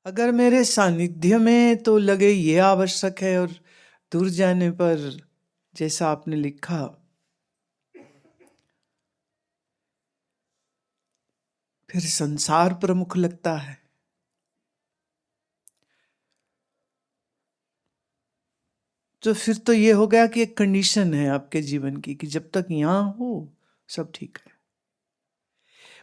अगर मेरे सानिध्य में तो लगे ये आवश्यक है, और दूर जाने पर जैसा आपने लिखा फिर संसार प्रमुख लगता है, तो फिर तो ये हो गया कि एक कंडीशन है आपके जीवन की कि जब तक यहां हो सब ठीक है।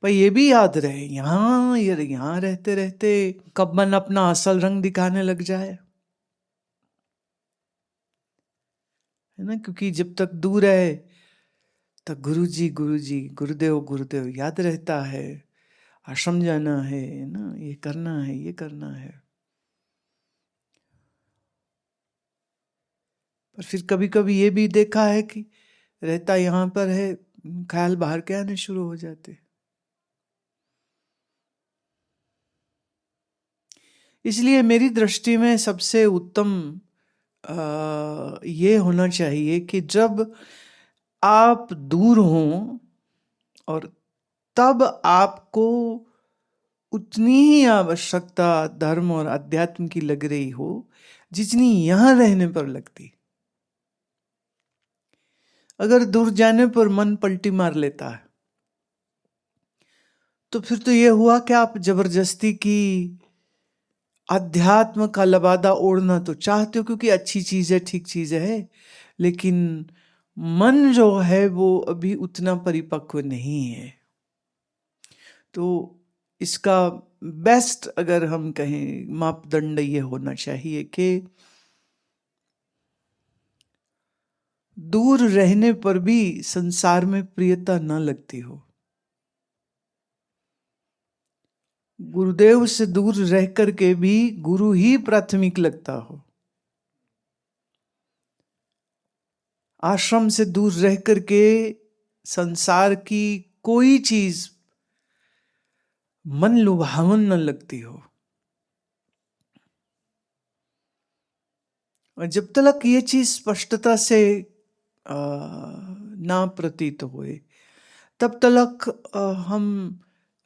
पर ये भी याद रहे, यहाँ रहते रहते कब मन अपना असल रंग दिखाने लग जाए, है ना। क्योंकि जब तक दूर है तब गुरु जी गुरुदेव गुरुदेव याद रहता है, आश्रम जाना है ना, ये करना है ये करना है। पर फिर कभी कभी ये भी देखा है कि रहता यहाँ पर है, ख्याल बाहर के आने शुरू हो जाते। इसलिए मेरी दृष्टि में सबसे उत्तम ये होना चाहिए कि जब आप दूर हों और तब आपको उतनी ही आवश्यकता धर्म और अध्यात्म की लग रही हो जितनी यहां रहने पर लगती। अगर दूर जाने पर मन पलटी मार लेता है तो फिर तो ये हुआ कि आप जबरदस्ती की अध्यात्म का लबादा ओढ़ना तो चाहते हो क्योंकि अच्छी चीज है, ठीक चीज है, लेकिन मन जो है वो अभी उतना परिपक्व नहीं है। तो इसका बेस्ट अगर हम कहें मापदंड ये होना चाहिए कि दूर रहने पर भी संसार में प्रियता न लगती हो, गुरुदेव से दूर रह करके भी गुरु ही प्राथमिक लगता हो, आश्रम से दूर रह करके संसार की कोई चीज मन लुभावन न लगती हो। और जब तक ये चीज स्पष्टता से ना प्रतीत होए तब तक हम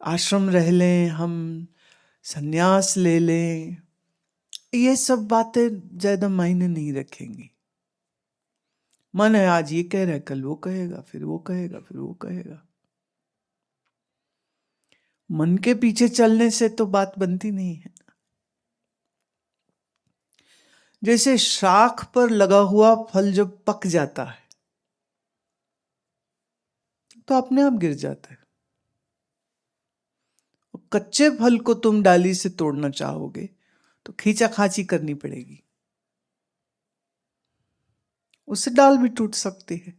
आश्रम रह लें, हम संन्यास ले लें, ये सब बातें ज्यादा मायने नहीं रखेंगी। मन है आज ये कह रहा है, कल वो कहेगा, फिर वो कहेगा, फिर वो कहेगा। मन के पीछे चलने से तो बात बनती नहीं है। जैसे शाख पर लगा हुआ फल जब पक जाता है तो अपने आप गिर जाता है। कच्चे फल को तुम डाली से तोड़ना चाहोगे तो खींचा खाची करनी पड़ेगी, उससे डाल भी टूट सकती है।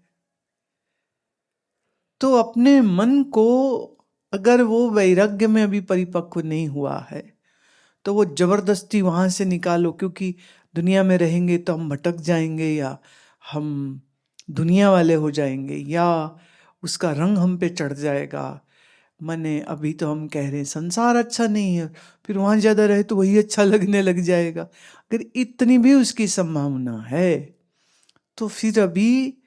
तो अपने मन को अगर वो वैराग्य में अभी परिपक्व नहीं हुआ है तो वो जबरदस्ती वहां से निकालो, क्योंकि दुनिया में रहेंगे तो हम भटक जाएंगे या हम दुनिया वाले हो जाएंगे या उसका रंग हम पे चढ़ जाएगा। मने अभी तो हम कह रहे हैं संसार अच्छा नहीं है, फिर वहां ज्यादा रहे तो वही अच्छा लगने लग जाएगा। अगर इतनी भी उसकी संभावना है तो फिर अभी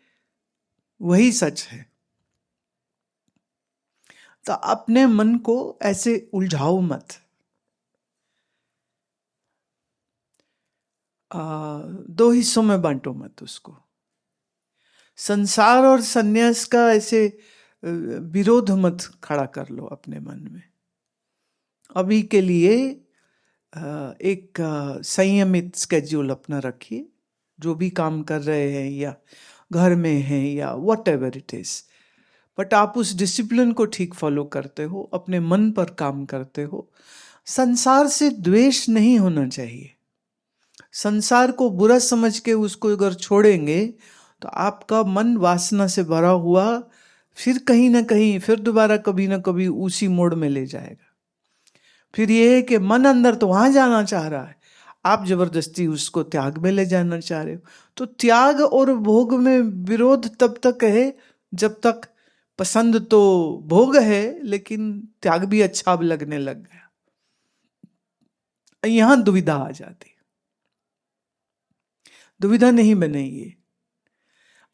वही सच है। तो अपने मन को ऐसे उलझाओ मत। दो हिस्सों में बांटो मत उसको। संसार और सन्यास का ऐसे विरोध मत खड़ा कर लो अपने मन में। अभी के लिए एक संयमित स्केड्यूल अपना रखिए, जो भी काम कर रहे हैं या घर में हैं या what ever it is, but आप उस डिसिप्लिन को ठीक फॉलो करते हो, अपने मन पर काम करते हो। संसार से द्वेष नहीं होना चाहिए। संसार को बुरा समझ के उसको अगर छोड़ेंगे तो आपका मन वासना से भरा हुआ फिर कहीं ना कहीं फिर दोबारा कभी ना कभी उसी मोड़ में ले जाएगा। फिर ये है कि मन अंदर तो वहां जाना चाह रहा है, आप जबरदस्ती उसको त्याग में ले जाना चाह रहे हो। तो त्याग और भोग में विरोध तब तक है जब तक पसंद तो भोग है लेकिन त्याग भी अच्छा अब लगने लग गया, यहां दुविधा आ जाती। दुविधा नहीं बनेगी।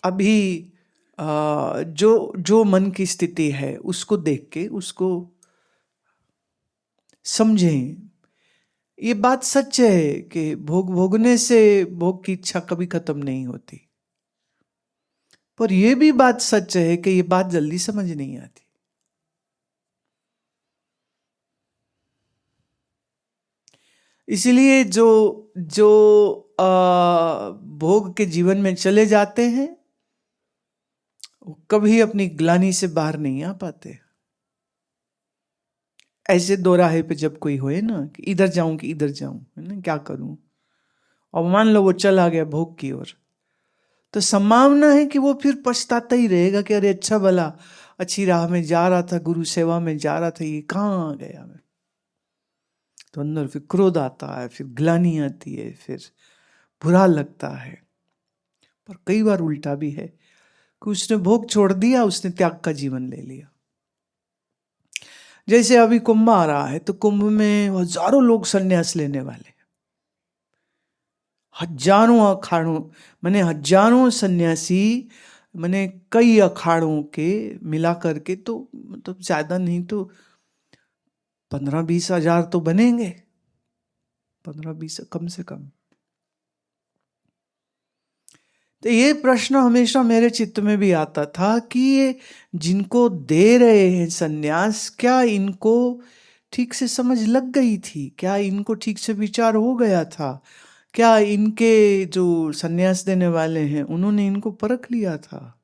अभी जो जो मन की स्थिति है उसको देख के उसको समझें। ये बात सच है कि भोग भोगने से भोग की इच्छा कभी खत्म नहीं होती, पर यह भी बात सच है कि ये बात जल्दी समझ नहीं आती। इसलिए जो जो भोग के जीवन में चले जाते हैं वो कभी अपनी ग्लानि से बाहर नहीं आ पाते। ऐसे दोराहे पे जब कोई होए ना कि इधर जाऊं कि इधर जाऊं, है ना, क्या करूं, और मान लो वो चला गया भोग की ओर, तो संभावना है कि वो फिर पछताता ही रहेगा कि अरे अच्छा भला अच्छी राह में जा रहा था, गुरु सेवा में जा रहा था, ये कहाँ आ गया मैं। तो अंदर फिर क्रोध आता है, फिर ग्लानि आती है, फिर बुरा लगता है। पर कई बार उल्टा भी है कि उसने भोग छोड़ दिया, उसने त्याग का जीवन ले लिया। जैसे अभी कुंभ आ रहा है तो कुंभ में हजारों लोग संन्यास लेने वाले, हजारों अखाड़ों, माने हजारों सन्यासी, माने कई अखाड़ों के मिला करके, तो मतलब ज्यादा नहीं तो 15-20 हजार तो बनेंगे, 15-20 कम से कम। तो ये प्रश्न हमेशा मेरे चित्त में भी आता था कि ये जिनको दे रहे हैं सन्यास, क्या इनको ठीक से समझ लग गई थी, क्या इनको ठीक से विचार हो गया था, क्या इनके जो सन्यास देने वाले हैं उन्होंने इनको परख लिया था।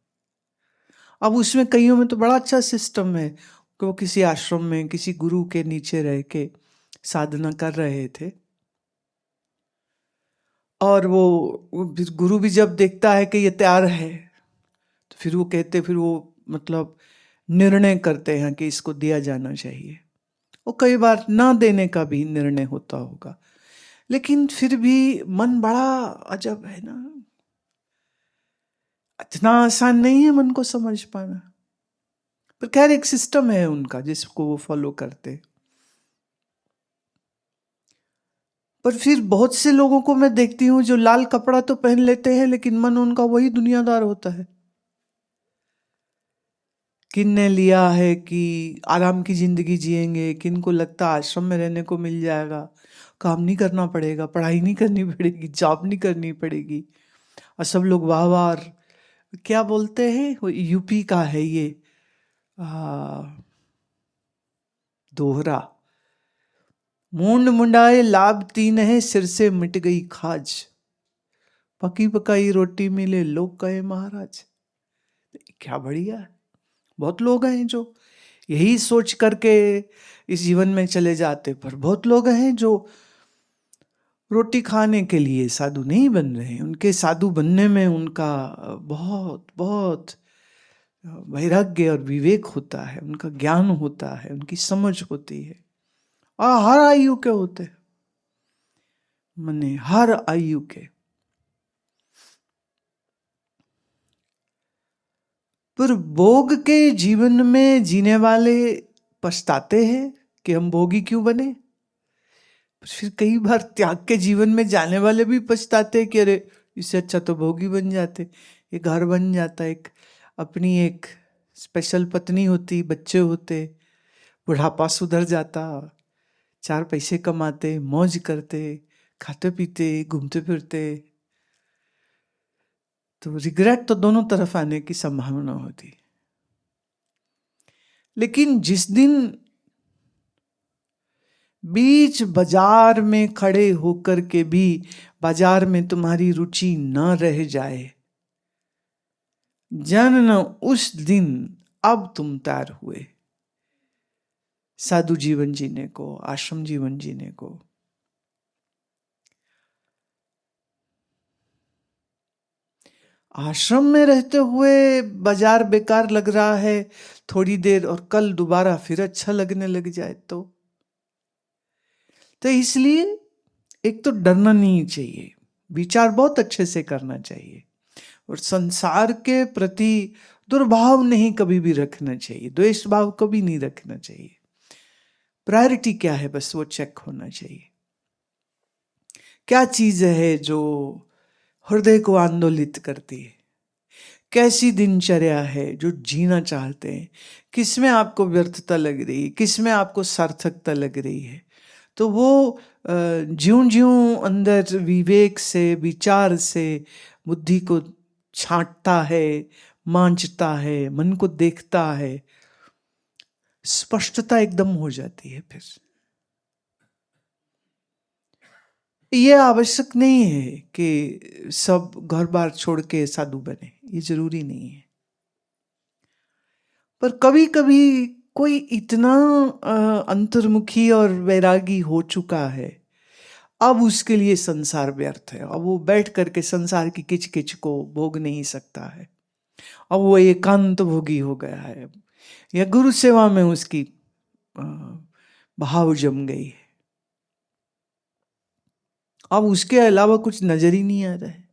अब उसमें कईयों में तो बड़ा अच्छा सिस्टम है कि वो किसी आश्रम में किसी गुरु के नीचे रह के साधना कर रहे थे, और वो गुरु भी जब देखता है कि ये तैयार है तो फिर वो कहते, फिर वो मतलब निर्णय करते हैं कि इसको दिया जाना चाहिए। वो कई बार ना देने का भी निर्णय होता होगा, लेकिन फिर भी मन बड़ा अजब है ना, इतना आसान नहीं है मन को समझ पाना। पर खैर एक सिस्टम है उनका जिसको वो फॉलो करते। पर फिर बहुत से लोगों को मैं देखती हूँ जो लाल कपड़ा तो पहन लेते हैं लेकिन मन उनका वही दुनियादार होता है। किन ने लिया है कि आराम की जिंदगी जिएंगे, किन को लगता आश्रम में रहने को मिल जाएगा, काम नहीं करना पड़ेगा, पढ़ाई नहीं करनी पड़ेगी, जॉब नहीं करनी पड़ेगी, और सब लोग वाह वाह। क्या बोलते हैं, वो यूपी का है ये दोहरा, मूंड मुंडाए लाभ तीन है, सिर से मिट गई खाज, पकी पकाई रोटी मिले लोग कहे महाराज। क्या बढ़िया है। बहुत लोग हैं जो यही सोच करके इस जीवन में चले जाते, पर बहुत लोग हैं जो रोटी खाने के लिए साधु नहीं बन रहे। उनके साधु बनने में उनका बहुत बहुत वैराग्य और विवेक होता है, उनका ज्ञान होता है, उनकी समझ होती है, और हर आयु के होते हैं, माने हर आयु के। पर भोग के जीवन में जीने वाले पछताते हैं कि हम भोगी क्यों बने। फिर कई बार त्याग के जीवन में जाने वाले भी पछताते हैं कि अरे इससे अच्छा तो भोगी बन जाते, एक घर बन जाता, एक अपनी एक स्पेशल पत्नी होती, बच्चे होते, बुढ़ापा सुधर जाता, 4 पैसे कमाते, मौज करते, खाते पीते, घूमते फिरते। तो रिग्रेट तो दोनों तरफ आने की संभावना होती। लेकिन जिस दिन बीच बाजार में खड़े होकर के भी बाजार में तुम्हारी रुचि न रह जाए, जन उस दिन अब तुम तैयार हुए साधु जीवन जीने को, आश्रम जीवन जीने को। आश्रम में रहते हुए बाजार बेकार लग रहा है थोड़ी देर, और कल दोबारा फिर अच्छा लगने लग जाए तो इसलिए एक तो डरना नहीं चाहिए, विचार बहुत अच्छे से करना चाहिए, और संसार के प्रति दुर्भाव नहीं कभी भी रखना चाहिए, द्वेष भाव कभी नहीं रखना चाहिए। प्रायोरिटी क्या है बस वो चेक होना चाहिए। क्या चीज है जो हृदय को आंदोलित करती है, कैसी दिनचर्या है जो जीना चाहते हैं, किसमें आपको व्यर्थता लग रही है, किसमें आपको सार्थकता लग रही है, तो वो ज्यों ज्यों अंदर विवेक से, विचार से बुद्धि को छांटता है, मांझता है, मन को देखता है, स्पष्टता एकदम हो जाती है। फिर ये आवश्यक नहीं है कि सब घर बार छोड़ के साधु बने, ये जरूरी नहीं है। पर कभी कभी कोई इतना अंतर्मुखी और वैरागी हो चुका है, अब उसके लिए संसार व्यर्थ है। अब वो बैठ करके संसार की किच किच को भोग नहीं सकता है। अब वो एकांत भोगी हो गया है, या गुरु सेवा में उसकी अ, भाव जम गई है। अब उसके अलावा कुछ नजर ही नहीं आ रहा है।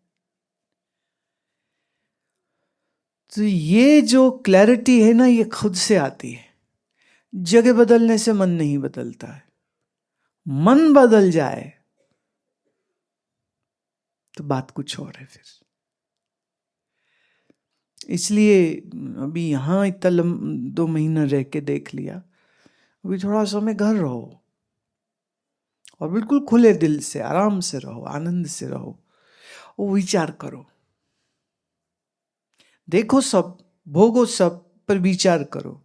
तो ये जो क्लैरिटी है ना, ये खुद से आती है। जगह बदलने से मन नहीं बदलता है। मन बदल जाए तो बात कुछ और है फिर। इसलिए अभी यहां इतना 2 महीना रह के देख लिया, अभी थोड़ा समय घर रहो और बिल्कुल खुले दिल से आराम से रहो, आनंद से रहो, वो विचार करो, देखो सब, भोगो सब, पर विचार करो।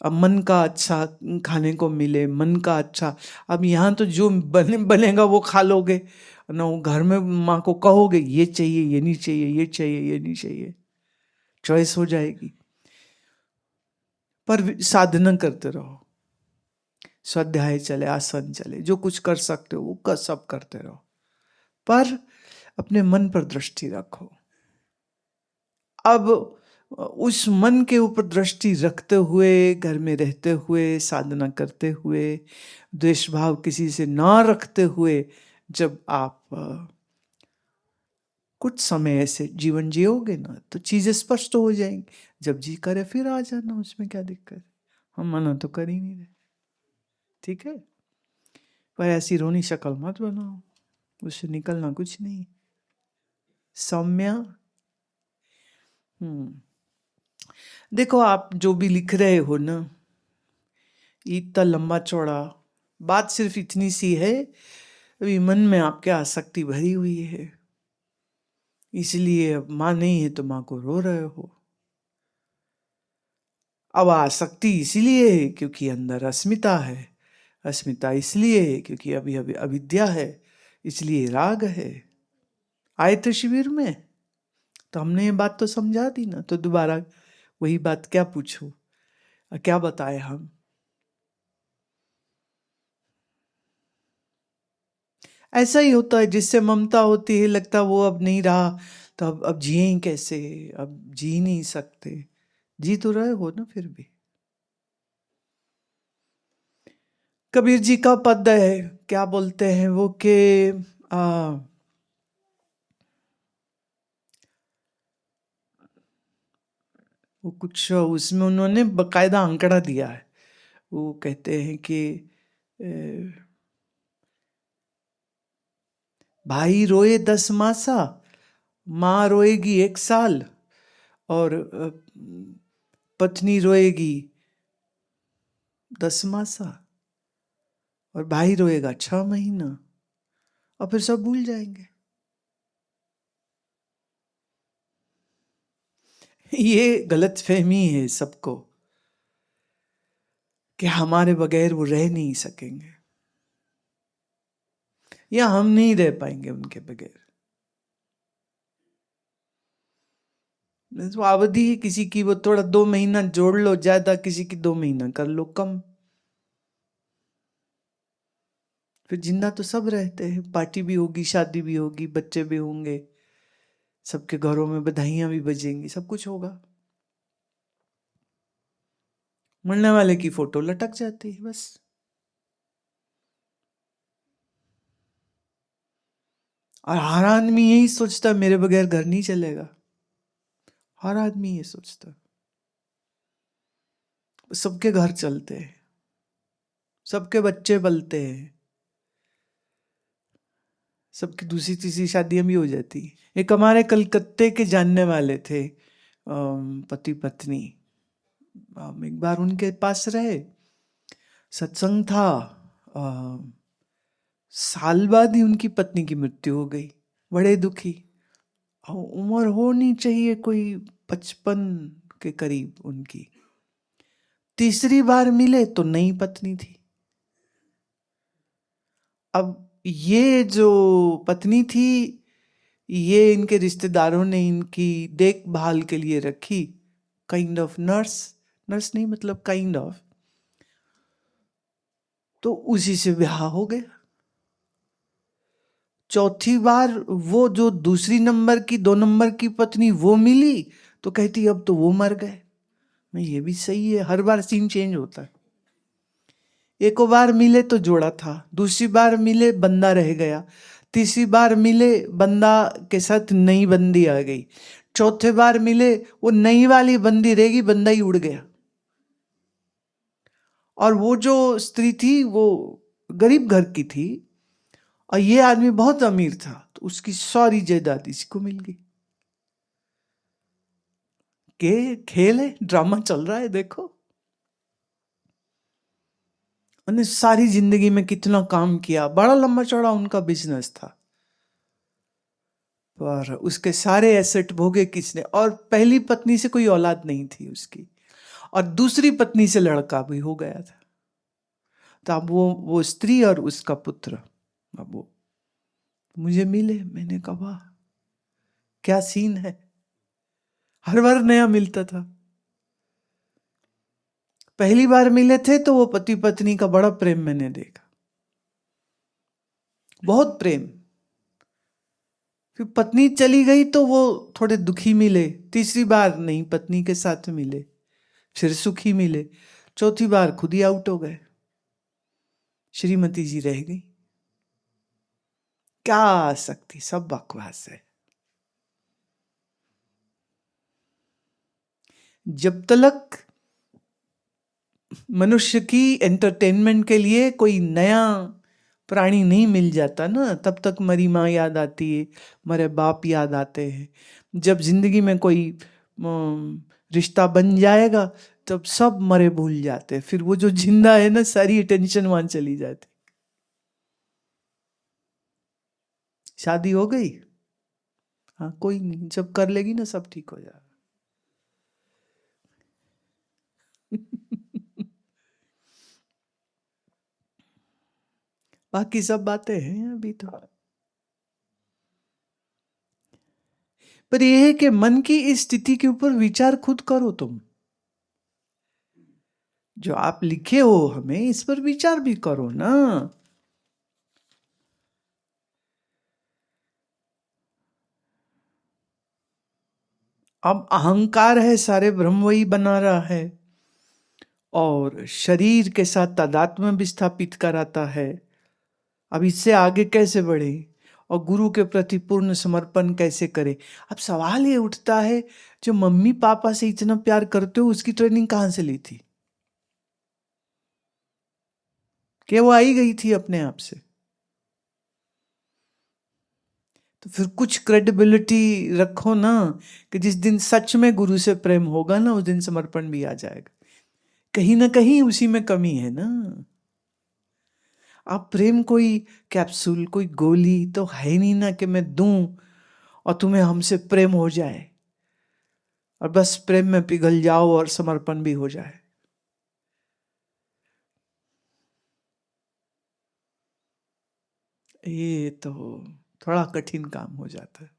अब मन का अच्छा खाने को मिले, मन का अच्छा, अब यहाँ तो जो बनेगा वो खा लोगे ना। वो घर में माँ को कहोगे ये चाहिए, ये नहीं चाहिए, ये चाहिए, ये नहीं चाहिए, चॉइस हो जाएगी। पर साधना करते रहो, स्वाध्याय चले, आसन चले, जो कुछ कर सकते हो वो सब करते रहो, पर अपने मन पर दृष्टि रखो। अब उस मन के ऊपर दृष्टि रखते हुए, घर में रहते हुए, साधना करते हुए, द्वेष भाव किसी से ना रखते हुए, जब आप कुछ समय ऐसे जीवन जियोगे ना, तो चीजें स्पष्ट हो जाएंगी। जब जी करे फिर आ जाना, उसमें क्या दिक्कत। हम मना तो कर ही नहीं रहे, ठीक है। पर ऐसी रोनी शक्ल मत बनाओ, उससे निकलना कुछ नहीं। सौम्या, देखो आप जो भी लिख रहे हो ना, इतना लंबा चौड़ा, बात सिर्फ इतनी सी है, अभी मन में आपके आसक्ति भरी हुई है, इसलिए अब माँ नहीं है तो माँ को रो रहे हो। अब आसक्ति इसीलिए है क्योंकि अंदर अस्मिता है, अस्मिता इसलिए है क्योंकि अभी अभी अविद्या है, इसलिए राग है। आए थे शिविर में तो हमने ये बात तो समझा दी ना, तो दोबारा वही बात क्या पूछो, क्या बताए हम। ऐसा ही होता है, जिससे ममता होती है, लगता वो अब नहीं रहा, तो अब जिए कैसे, अब जी नहीं सकते। जी तो रहे हो ना फिर भी। कबीर जी का पद है, क्या बोलते हैं वो कि वो कुछ उसमें उन्होंने बकायदा आंकड़ा दिया है। वो कहते हैं कि भाई रोए 10 मासा, माँ रोएगी 1 साल, और पत्नी रोएगी 10 मासा, और भाई रोएगा 6 महीना, और फिर सब भूल जाएंगे। ये गलत फहमी है सबको कि हमारे बगैर वो रह नहीं सकेंगे, या हम नहीं रह पाएंगे उनके बगैर। तो अवधि है किसी की, वो थोड़ा 2 महीना जोड़ लो ज्यादा, किसी की 2 महीना कर लो कम। फिर जिंदा तो सब रहते हैं, पार्टी भी होगी, शादी भी होगी, बच्चे भी होंगे, सबके घरों में बधाइयां भी बजेंगी, सब कुछ होगा। मरने वाले की फोटो लटक जाती है बस। और हर आदमी यही सोचता है मेरे बगैर घर नहीं चलेगा, हर आदमी ये सोचता है। सबके घर चलते हैं, सबके बच्चे पलते हैं, सबकी दूसरी तीसरी शादियां भी हो जाती। एक हमारे कलकत्ते के जानने वाले थे, पति पत्नी, हम एक बार उनके पास रहे, सत्संग था, साल बाद ही उनकी पत्नी की मृत्यु हो गई, बड़े दुखी। और उम्र होनी चाहिए कोई 55 के करीब उनकी। तीसरी बार मिले तो नई पत्नी थी। अब ये जो पत्नी थी, ये इनके रिश्तेदारों ने इनकी देखभाल के लिए रखी, काइंड ऑफ नर्स। नर्स नहीं मतलब काइंड ऑफ। तो उसी से ब्याह हो गया। चौथी बार वो जो दूसरी नंबर की 2 नंबर की पत्नी वो मिली तो कहती अब तो वो मर गए। मैं ये भी सही है, हर बार सीन चेंज होता है। एक बार मिले तो जोड़ा था, दूसरी बार मिले बंदा रह गया, तीसरी बार मिले बंदा के साथ नई बंदी आ गई, चौथे बार मिले वो नई वाली बंदी रहेगी, बंदा ही उड़ गया। और वो जो स्त्री थी वो गरीब घर की थी और ये आदमी बहुत अमीर था, तो उसकी सारी जायदाद इसी को मिल गई। के खेल है, ड्रामा चल रहा है देखो। उन्होंने सारी जिंदगी में कितना काम किया, बड़ा लंबा चौड़ा उनका बिजनेस था, पर उसके सारे एसेट भोगे किसने। और पहली पत्नी से कोई औलाद नहीं थी उसकी, और दूसरी पत्नी से लड़का भी हो गया था। तो अब वो स्त्री और उसका पुत्र अब वो मुझे मिले। मैंने कहा वाह क्या सीन है, हर बार नया मिलता था। पहली बार मिले थे तो वो पति पत्नी का बड़ा प्रेम मैंने देखा, बहुत प्रेम। फिर पत्नी चली गई तो वो थोड़े दुखी मिले, तीसरी बार नई पत्नी के साथ मिले, फिर सुखी मिले, चौथी बार खुद ही आउट हो गए, श्रीमती जी रह गई। क्या आ सकती, सब बकवास है। जब तक मनुष्य की एंटरटेनमेंट के लिए कोई नया प्राणी नहीं मिल जाता ना, तब तक मरी माँ याद आती है, मरे बाप याद आते हैं। जब जिंदगी में कोई रिश्ता बन जाएगा तब सब मरे भूल जाते हैं, फिर वो जो जिंदा है ना सारी अटेंशन वहां चली जाती। शादी हो गई, हाँ कोई नहीं, जब कर लेगी ना सब ठीक हो जाएगा। बाकी सब बातें हैं अभी तो। पर यह है कि मन की इस स्थिति के ऊपर विचार खुद करो तुम। जो आप लिखे हो हमें इस पर विचार भी करो ना। अब अहंकार है, सारे ब्रह्म वही बना रहा है और शरीर के साथ तादात्म्य भी स्थापित कराता है। अब इससे आगे कैसे बढ़े और गुरु के प्रति पूर्ण समर्पण कैसे करे। अब सवाल ये उठता है, जो मम्मी पापा से इतना प्यार करते हो उसकी ट्रेनिंग कहां से ली थी? क्या वो आई गई थी अपने आप से? तो फिर कुछ क्रेडिबिलिटी रखो ना, कि जिस दिन सच में गुरु से प्रेम होगा ना उस दिन समर्पण भी आ जाएगा। कहीं ना कहीं उसी में कमी है ना। अब प्रेम कोई कैप्सूल कोई गोली तो है नहीं ना कि मैं दूं और तुम्हें हमसे प्रेम हो जाए और बस प्रेम में पिघल जाओ और समर्पण भी हो जाए। ये तो थोड़ा कठिन काम हो जाता है।